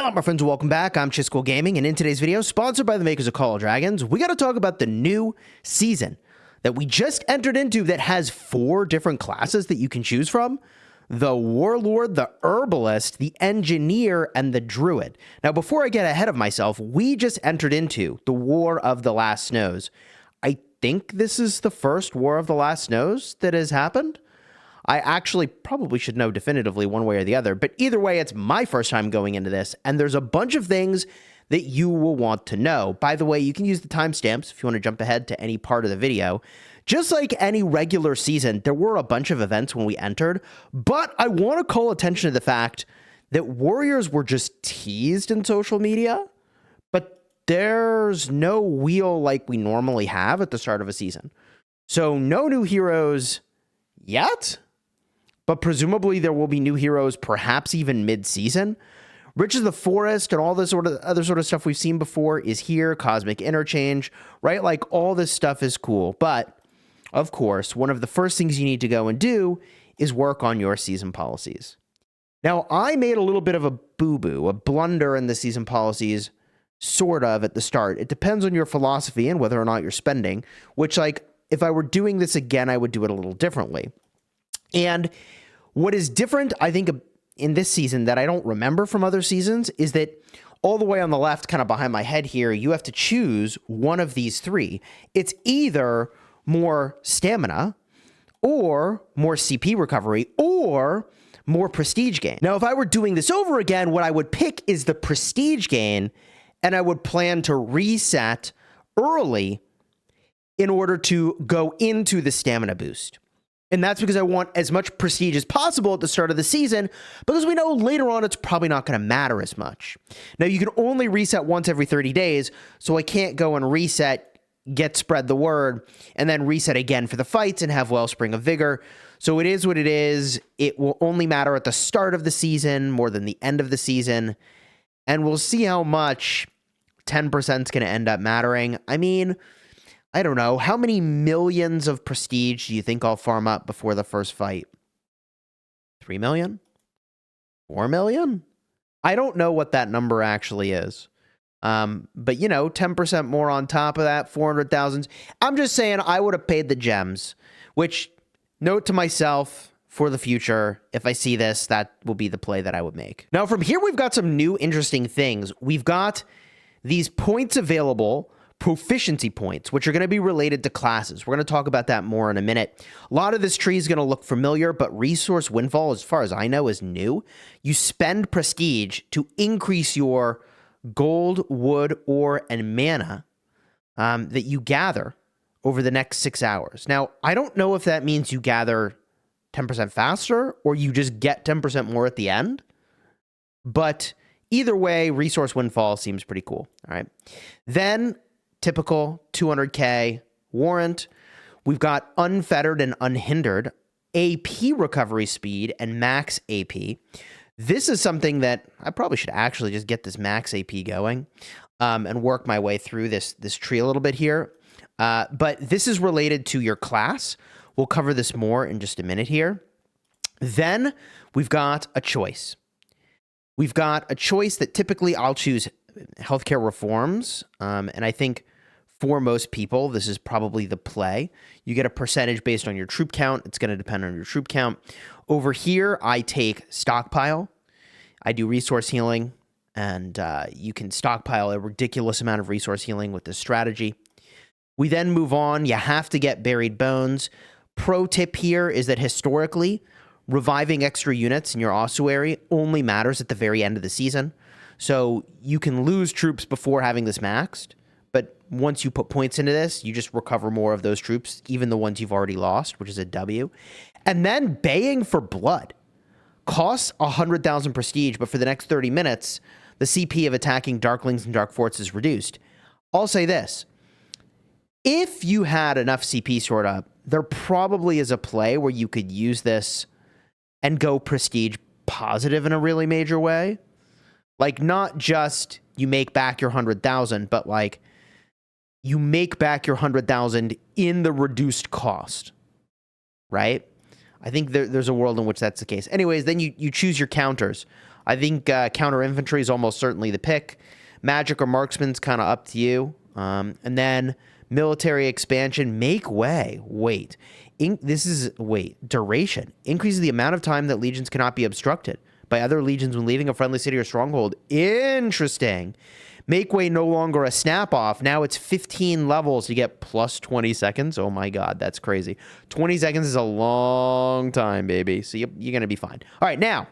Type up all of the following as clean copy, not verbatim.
Hello, my friends, welcome back. I'm Chisgule Gaming, and in today's video, sponsored by the makers of Call of Dragons, we got to talk about the new season that we just entered into that has 4 different classes that you can choose from: the Warlord, the Herbalist, the Engineer, and the Druid. Now, before I get ahead of myself, we just entered into the War of the Last Snows. I think this is the first War of the Last Snows that has happened. I actually probably should know definitively one way or the other, but either way, it's my first time going into this, and there's a bunch of things that you will want to know. By the way, you can use the timestamps if you want to jump ahead to any part of the video. Just like any regular season, there were a bunch of events when we entered, but I want to call attention to the fact that Warriors were just teased in social media, but there's no wheel like we normally have at the start of a season. So no new heroes yet. But presumably there will be new heroes, perhaps even mid-season. Riches of the Forest and all this other sort of stuff we've seen before is here. Cosmic Interchange, right? Like, all this stuff is cool. But, of course, one of the first things you need to go and do is work on your season policies. Now, I made a little bit of a boo-boo, a blunder in the season policies, sort of, at the start. It depends on your philosophy and whether or not you're spending, which, like, if I were doing this again, I would do it a little differently. And what is different, I think, in this season that I don't remember from other seasons is that all the way on the left, kind of behind my head here, you have to choose one of these 3. It's either more stamina or more CP recovery or more prestige gain. Now, if I were doing this over again, what I would pick is the prestige gain, and I would plan to reset early in order to go into the stamina boost. And that's because I want as much prestige as possible at the start of the season, because we know later on it's probably not going to matter as much. Now, you can only reset once every 30 days, so I can't go and reset, get spread the word, and then reset again for the fights and have Wellspring of Vigor. So it is what it is. It will only matter at the start of the season more than the end of the season, and we'll see how much 10% is going to end up mattering. I mean, I don't know. How many millions of prestige do you think I'll farm up before the first fight? 3 million? 4 million? I don't know what that number actually is. But, you know, 10% more on top of that, 400,000. I'm just saying I would have paid the gems, which, note to myself, for the future, if I see this, that will be the play that I would make. Now, from here, we've got some new interesting things. We've got these points available, proficiency points, which are going to be related to classes. We're going to talk about that more in a minute. A lot of this tree is going to look familiar, but Resource Windfall, as far as I know, is new. You spend prestige to increase your gold, wood, ore, and mana that you gather over the next 6 hours. Now, I don't know if that means you gather 10% faster or you just get 10% more at the end, but either way, Resource Windfall seems pretty cool. All right. Then typical 200k warrant. We've got unfettered and unhindered AP recovery speed and max AP. This is something that I probably should actually just get this max AP going and work my way through this tree a little bit here. But this is related to your class. We'll cover this more in just a minute here. Then we've got a choice. We've got a choice that typically I'll choose healthcare reforms. And I think for most people, this is probably the play. You get a percentage based on your troop count. It's going to depend on your troop count. Over here, I take stockpile. I do resource healing, and you can stockpile a ridiculous amount of resource healing with this strategy. We then move on. You have to get buried bones. Pro tip here is that historically, reviving extra units in your ossuary only matters at the very end of the season. So you can lose troops before having this maxed, but once you put points into this, you just recover more of those troops, even the ones you've already lost, which is a W. And then baying for blood costs 100,000 prestige, but for the next 30 minutes, the CP of attacking Darklings and Dark Forts is reduced. I'll say this. If you had enough CP stored up, there probably is a play where you could use this and go prestige positive in a really major way. Like, not just you make back your 100,000, but like you make back your 100,000 in the reduced cost, right? I think there's a world in which that's the case. Anyways, then you choose your counters. I think counter infantry is almost certainly the pick. Magic or marksman's kind of up to you. And then military expansion, make way. Wait. Duration. Increases the amount of time that legions cannot be obstructed by other legions when leaving a friendly city or stronghold. Interesting. Make way no longer a snap off. Now it's 15 levels. You get plus 20 seconds. Oh my God, that's crazy. 20 seconds is a long time, baby. So you're going to be fine. All right, now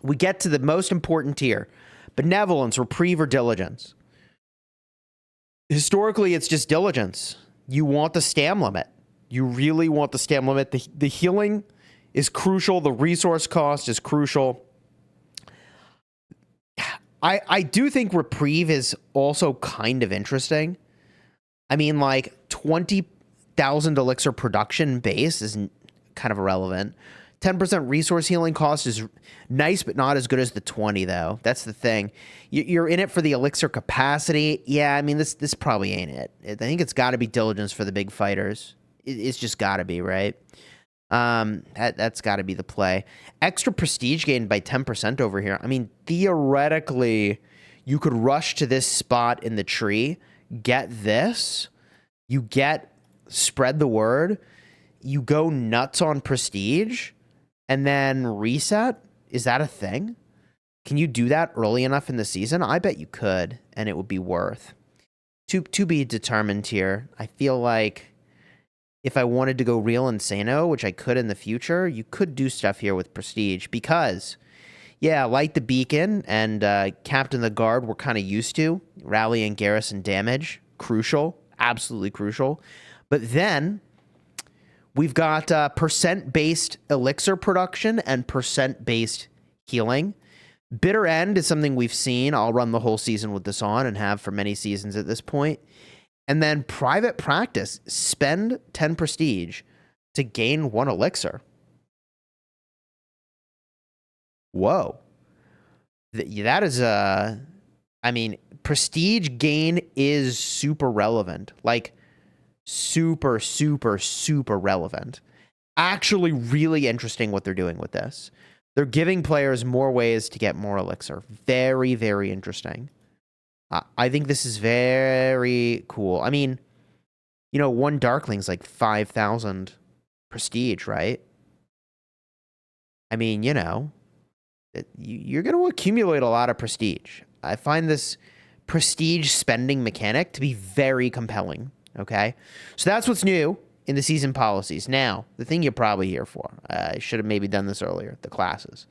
we get to the most important tier. Benevolence, reprieve, or diligence. Historically, it's just diligence. You want the stam limit. You really want the stam limit. The healing is crucial. The resource cost is crucial. I do think reprieve is also kind of interesting. I mean, like 20,000 elixir production base is kind of irrelevant. 10% resource healing cost is nice, but not as good as the 20, though. That's the thing. You're in it for the elixir capacity. Yeah, I mean, this probably ain't it. I think it's got to be diligence for the big fighters. It's just got to be, right? That's got to be the play. Extra prestige gained by 10% over here. I mean, theoretically, you could rush to this spot in the tree, get this, you get spread the word, you go nuts on prestige, and then reset. Is that a thing? Can you do that early enough in the season? I bet you could, and it would be worth. To be determined here. I feel like if I wanted to go real insano, which I could in the future, you could do stuff here with prestige because, yeah, light the beacon and captain the guard we're kind of used to. Rally and garrison damage, crucial, absolutely crucial. But then we've got percent-based elixir production and percent-based healing. Bitter End is something we've seen. I'll run the whole season with this on and have for many seasons at this point. And then private practice, spend 10 prestige to gain 1 elixir. Whoa. That is I mean, prestige gain is super relevant. Like, super, super, super relevant. Actually really interesting what they're doing with this. They're giving players more ways to get more elixir. Very, very interesting. I think this is very cool. I mean, you know, 1 Darkling's like 5,000 prestige, right? I mean, you know, you're going to accumulate a lot of prestige. I find this prestige spending mechanic to be very compelling, okay? So that's what's new in the season policies. Now, the thing you're probably here for, I should have maybe done this earlier, the classes.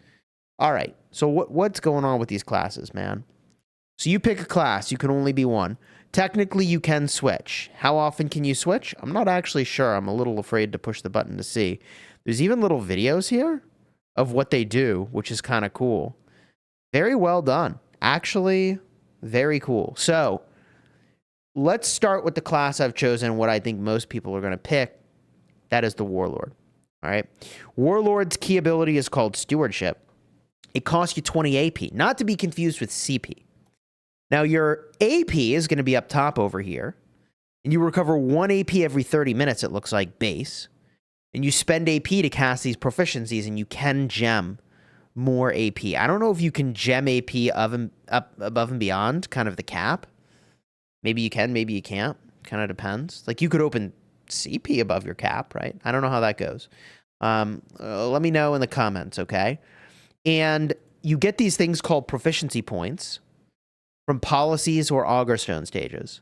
All right, so what's going on with these classes, man? So you pick a class, you can only be one. Technically, you can switch. How often can you switch? I'm not actually sure. I'm a little afraid to push the button to see. There's even little videos here of what they do, which is kind of cool. Very well done. Actually, very cool. So let's start with the class I've chosen, what I think most people are going to pick. That is the Warlord. All right. Warlord's key ability is called Stewardship. It costs you 20 AP, not to be confused with CP. Now, your AP is going to be up top over here, and you recover 1 AP every 30 minutes, it looks like, base. And you spend AP to cast these proficiencies, and you can gem more AP. I don't know if you can gem AP up above and beyond, kind of the cap. Maybe you can, maybe you can't. Kind of depends. Like, you could open CP above your cap, right? I don't know how that goes. Let me know in the comments, okay? And you get these things called proficiency points from policies or augur stone stages.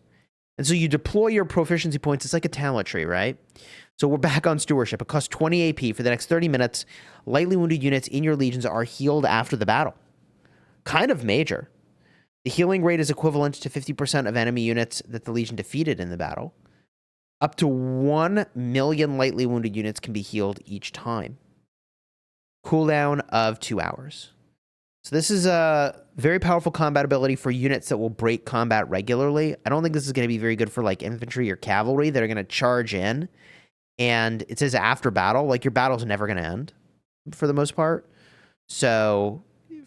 And so you deploy your proficiency points. It's like a talent tree, right? So we're back on stewardship. It costs 20 AP for the next 30 minutes. Lightly wounded units in your legions are healed after the battle. Kind of major. The healing rate is equivalent to 50% of enemy units that the legion defeated in the battle. Up to 1 million lightly wounded units can be healed each time. Cooldown of 2 hours. So this is a very powerful combat ability for units that will break combat regularly. I don't think this is going to be very good for like infantry or cavalry that are going to charge in. And it says after battle, like your battle's never going to end for the most part. So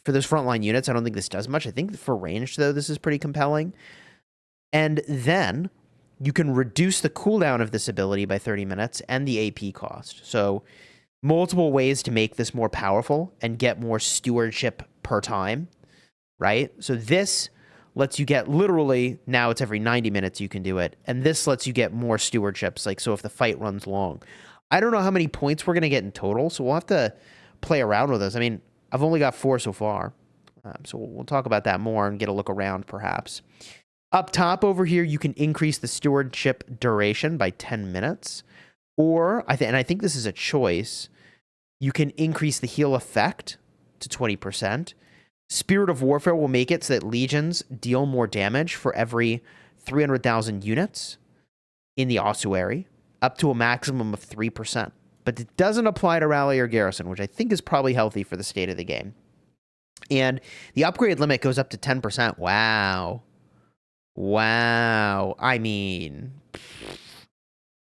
for those frontline units, I don't think this does much. I think for ranged, though, this is pretty compelling. And then you can reduce the cooldown of this ability by 30 minutes and the AP cost. So multiple ways to make this more powerful and get more stewardship per time, right? So this lets you get literally, now it's every 90 minutes you can do it. And this lets you get more stewardships. Like, so if the fight runs long, I don't know how many points we're going to get in total. So we'll have to play around with this. I mean, I've only got 4 so far. So we'll talk about that more and get a look around perhaps. Up top over here, you can increase the stewardship duration by 10 minutes. Or, I think this is a choice, you can increase the heal effect to 20%. Spirit of Warfare will make it so that legions deal more damage for every 300,000 units in the ossuary, up to a maximum of 3%. But it doesn't apply to rally or garrison, which I think is probably healthy for the state of the game. And the upgrade limit goes up to 10%. Wow. Wow. I mean,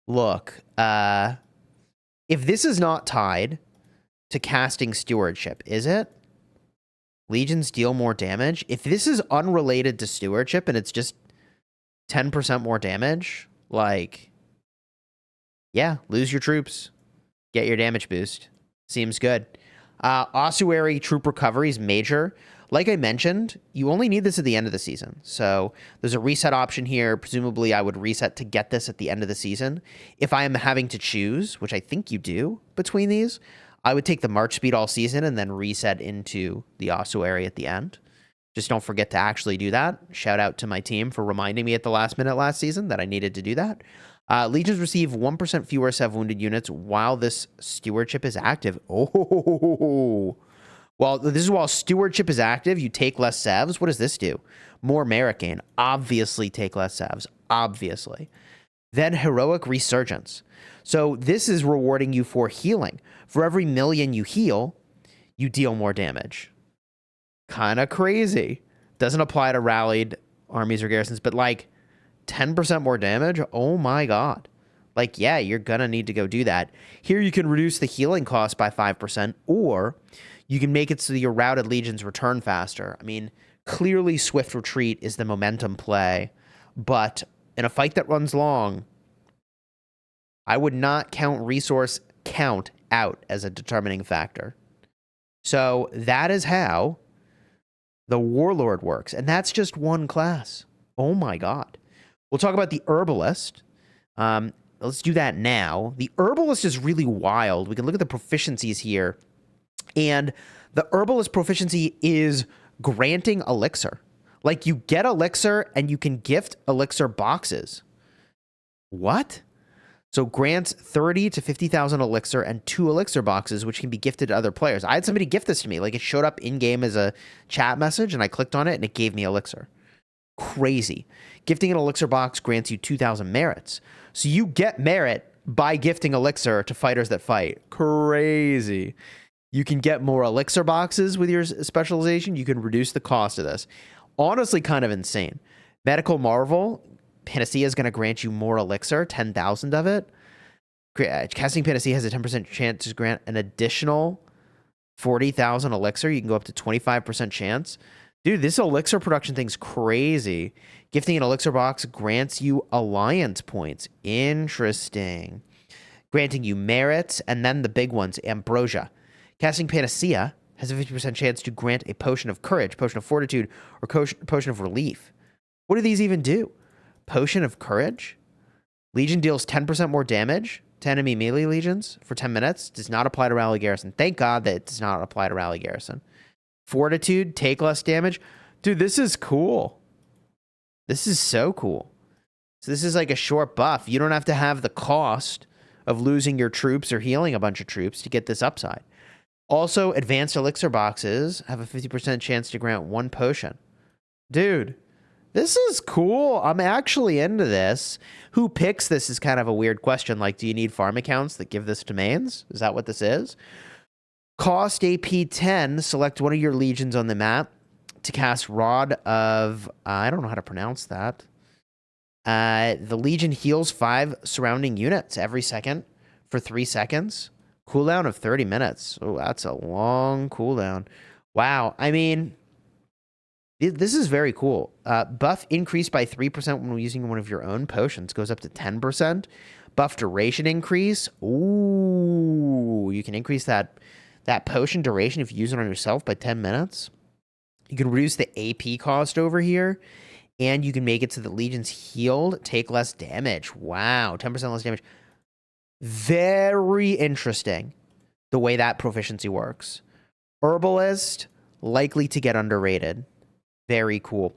look, if this is not tied to casting stewardship, is it? Legions deal more damage. If this is unrelated to stewardship and it's just 10% more damage, like, yeah, lose your troops. Get your damage boost. Seems good. Ossuary troop recovery is major. Like I mentioned, you only need this at the end of the season. So there's a reset option here. Presumably, I would reset to get this at the end of the season. If I am having to choose, which I think you do between these, I would take the March speed all season and then reset into the ossuary at the end. Just don't forget to actually do that. Shout out to my team for reminding me at the last minute last season that I needed to do that. Legions receive 1% fewer Sev wounded units while this stewardship is active. Oh, well, this is while stewardship is active. You take less Sevs. What does this do? More merit gain. Obviously take less Sevs. Obviously. Then heroic resurgence. So this is rewarding you for healing. For every million you heal, you deal more damage. Kind of crazy. Doesn't apply to rallied armies or garrisons, but like 10% more damage? Oh my god. Like, yeah, you're gonna need to go do that. Here you can reduce the healing cost by 5%, or you can make it so that your routed legions return faster. I mean, clearly Swift Retreat is the momentum play, but in a fight that runs long, I would not count resource count out as a determining factor. So that is how the Warlord works, and that's just one class. Oh my god. We'll talk about the Herbalist. Let's do that now. The Herbalist is really wild. We can look at the proficiencies here. And the Herbalist proficiency is granting elixir. Like, you get elixir and you can gift elixir boxes. What? So grants 30 to 50,000 elixir and 2 elixir boxes, which can be gifted to other players. I had somebody gift this to me. Like, it showed up in-game as a chat message, and I clicked on it, and it gave me elixir. Crazy. Gifting an elixir box grants you 2,000 merits. So you get merit by gifting elixir to fighters that fight. Crazy. You can get more elixir boxes with your specialization. You can reduce the cost of this. Honestly, kind of insane. Medical Marvel, Panacea is going to grant you more elixir, 10,000 of it. Casting Panacea has a 10% chance to grant an additional 40,000 elixir. You can go up to 25% chance. Dude, this elixir production thing's crazy. Gifting an elixir box grants you alliance points. Interesting. Granting you merits, and then the big ones, ambrosia. Casting Panacea has a 50% chance to grant a potion of courage, potion of fortitude, or potion of relief. What do these even do? Potion of courage? Legion deals 10% more damage to enemy melee legions for 10 minutes. Does not apply to rally garrison. Thank God that it does not apply to rally garrison. Fortitude, take less damage. Dude, this is cool. This is so cool. So this is like a short buff. You don't have to have the cost of losing your troops or healing a bunch of troops to get this upside. Also, advanced elixir boxes have a 50% chance to grant 1 potion. Dude, this is cool. I'm actually into this. Who picks this is kind of a weird question. Like, do you need farm accounts that give this to mains? Is that what this is? Cost AP 10. Select one of your legions on the map to cast Rod of... I don't know how to pronounce that. The legion heals 5 surrounding units every second for 3 seconds. Cooldown of 30 minutes. Oh, that's a long cooldown. Wow. I mean, this is very cool. Buff increased by 3% when using one of your own potions. Goes up to 10%. Buff duration increase. Ooh, you can increase that potion duration if you use it on yourself by 10 minutes. You can reduce the AP cost over here, and you can make it so the legions healed take less damage. Wow, 10% less damage. Very interesting the way that proficiency works. Herbalist, likely to get underrated. Very cool.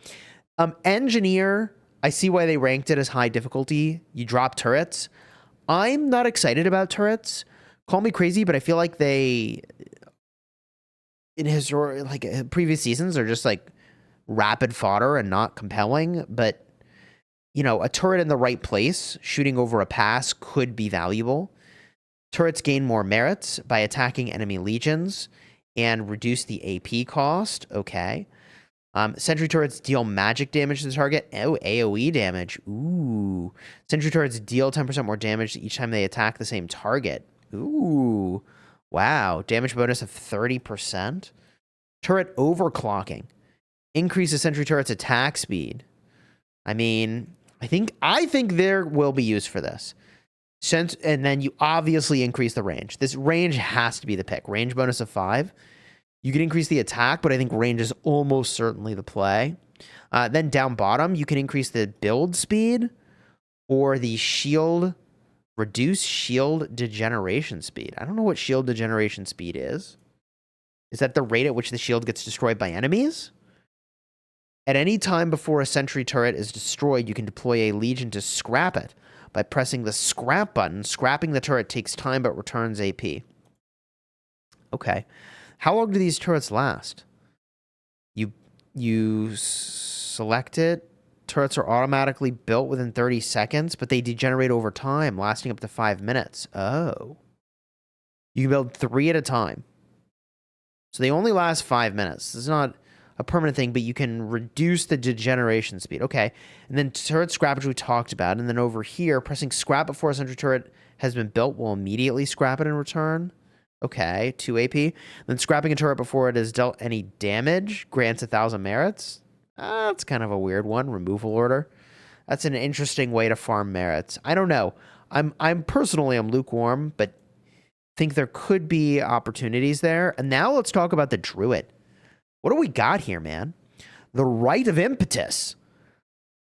Engineer, I see why they ranked it as high difficulty. You drop turrets. I'm not excited about turrets. Call me crazy, but I feel like they, in previous seasons, are just like rapid fodder and not compelling. But, you know, a turret in the right place, shooting over a pass, could be valuable. Turrets gain more merits by attacking enemy legions and reduce the AP cost. Okay. Sentry turrets deal magic damage to the target. Oh, AoE damage. Ooh. Sentry turrets deal 10% more damage each time they attack the same target. Ooh. Wow. Damage bonus of 30%. Turret overclocking. Increases sentry turret's attack speed. I mean, I think there will be use for this. And then you obviously increase the range. This range has to be the pick. Range bonus of 5. You can increase the attack, but I think range is almost certainly the play. Then down bottom, you can increase the build speed or the shield, reduce shield degeneration speed. I don't know what shield degeneration speed is. Is that the rate at which the shield gets destroyed by enemies? At any time before a sentry turret is destroyed, you can deploy a legion to scrap it. By pressing the scrap button, scrapping the turret takes time but returns AP. Okay. How long do these turrets last? You select it. Turrets are automatically built within 30 seconds, but they degenerate over time, lasting up to 5 minutes. Oh. You can build 3 at a time. So they only last 5 minutes. This is not a permanent thing, but you can reduce the degeneration speed. Okay. And then turret scrappage we talked about. And then over here, pressing scrap before a sentry turret has been built will immediately scrap it in return. Okay, 2 AP. Then scrapping a turret before it has dealt any damage grants 1,000 merits. That's kind of a weird one. Removal order. That's an interesting way to farm merits. I don't know. I'm personally lukewarm, but think there could be opportunities there. And now let's talk about the Druid. What do we got here, man? The Rite of Impetus.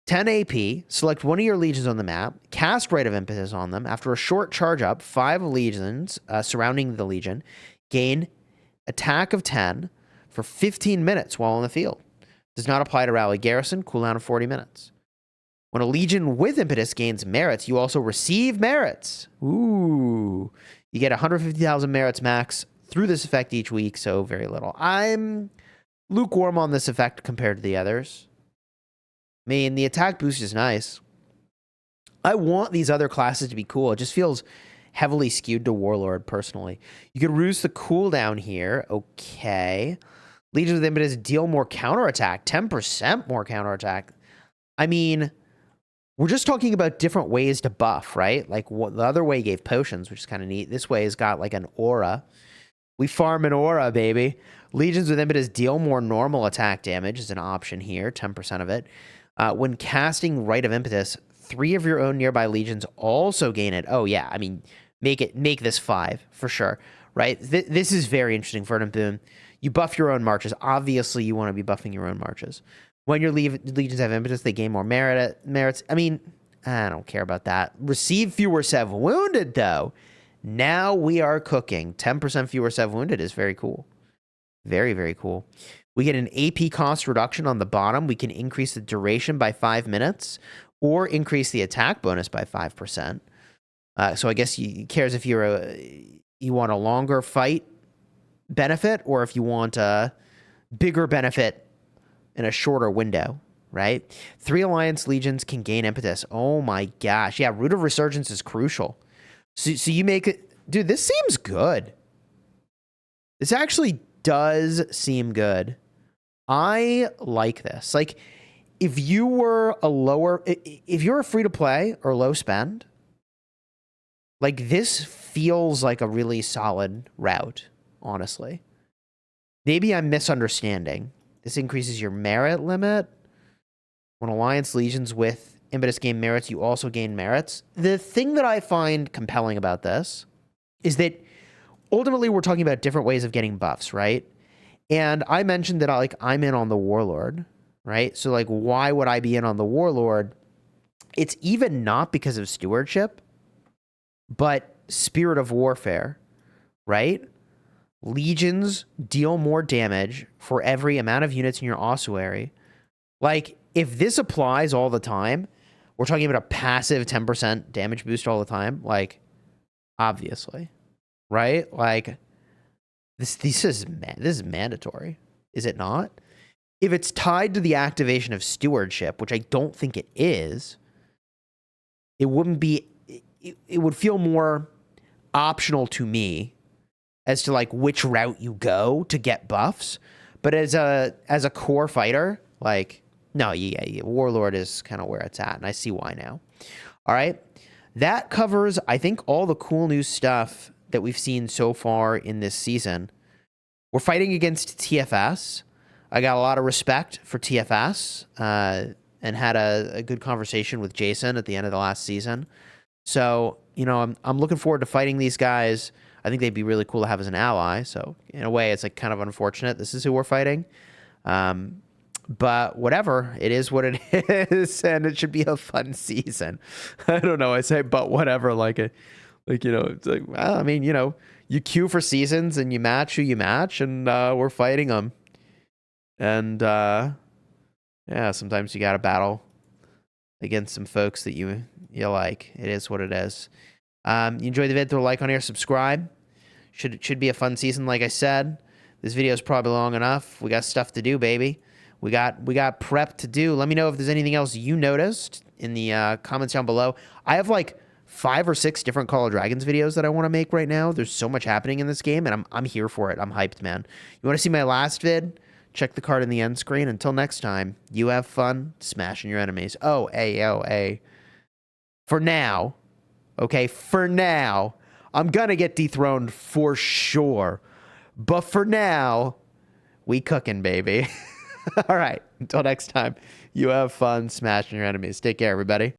10 AP, select one of your legions on the map, cast Rite of Impetus on them. After a short charge up, 5 legions surrounding the legion gain attack of 10 for 15 minutes while in the field. Does not apply to rally garrison, cooldown of 40 minutes. When a legion with impetus gains merits, you also receive merits. Ooh. You get 150,000 merits max through this effect each week, so very little. I'm lukewarm on this effect compared to the others. I mean, the attack boost is nice. I want these other classes to be cool. It just feels heavily skewed to Warlord, personally. You can reduce the cooldown here. Okay. Legions with Impetus deal more counterattack. 10% more counterattack. I mean, we're just talking about different ways to buff, right? Like, what the other way gave potions, which is kind of neat. This way has got, like, an aura. We farm an aura, baby. Legions with Impetus deal more normal attack damage is an option here. 10% of it. When casting Rite of Impetus, 3 of your own nearby legions also gain it. Oh, yeah. I mean, make this 5 for sure, right? This is very interesting, Verdant Boon. You buff your own marches. Obviously, you want to be buffing your own marches. When your legions have impetus, they gain more merits. I mean, I don't care about that. Receive fewer Sev Wounded, though. Now we are cooking. 10% fewer Sev Wounded is very cool. Very, very cool. We get an AP cost reduction on the bottom. We can increase the duration by 5 minutes or increase the attack bonus by 5%. So I guess he cares if you want a longer fight benefit or if you want a bigger benefit in a shorter window, right? 3 Alliance legions can gain impetus. Oh my gosh. Yeah, Root of Resurgence is crucial. So you make it... Dude, this seems good. This actually does seem good. I like this. Like, if you were if you're a free-to-play or low spend, like, this feels like a really solid route, honestly. Maybe I'm misunderstanding. This increases your merit limit. When Alliance legions with impetus gain merits, you also gain merits. The thing that I find compelling about this is that ultimately we're talking about different ways of getting buffs, right? And I mentioned that I'm in on the Warlord, right? So like, why would I be in on the Warlord? It's even not because of stewardship, but spirit of warfare, right? Legions deal more damage for every amount of units in your ossuary. Like, if this applies all the time, we're talking about a passive 10% damage boost all the time. Like, obviously, right? Like, this is mandatory, is it not? If it's tied to the activation of stewardship, which I don't think it is, it wouldn't be. It would feel more optional to me as to like which route you go to get buffs. But as a core fighter, like, no, yeah, Warlord is kind of where it's at, and I see why now. All right, that covers, I think, all the cool new stuff that we've seen so far in this season. We're fighting against TFS. I got a lot of respect for TFS and had a good conversation with Jason at the end of the last season. So, you know, I'm looking forward to fighting these guys. I think they'd be really cool to have as an ally. So, in a way, it's like kind of unfortunate this is who we're fighting. But whatever, it is what it is, and it should be a fun season. I don't know. I say, but whatever, like, you know, it's like, well, I mean, you know, you queue for seasons and you match who you match, and we're fighting them. And yeah, sometimes you got to battle against some folks that you like. It is what it is. You enjoyed the vid, throw a like on here, subscribe. Should be a fun season, like I said. This video is probably long enough. We got stuff to do, baby. We got prep to do. Let me know if there's anything else you noticed in the comments down below. I have like 5 or 6 different Call of Dragons videos that I want to make right now. There's so much happening in this game, and I'm here for it. I'm hyped, man. You want to see my last vid? Check the card in the end screen. Until next time, you have fun smashing your enemies. Oh, hey. For now, okay, for now, I'm gonna get dethroned for sure. But for now, we cooking, baby. All right, until next time, you have fun smashing your enemies. Take care, everybody.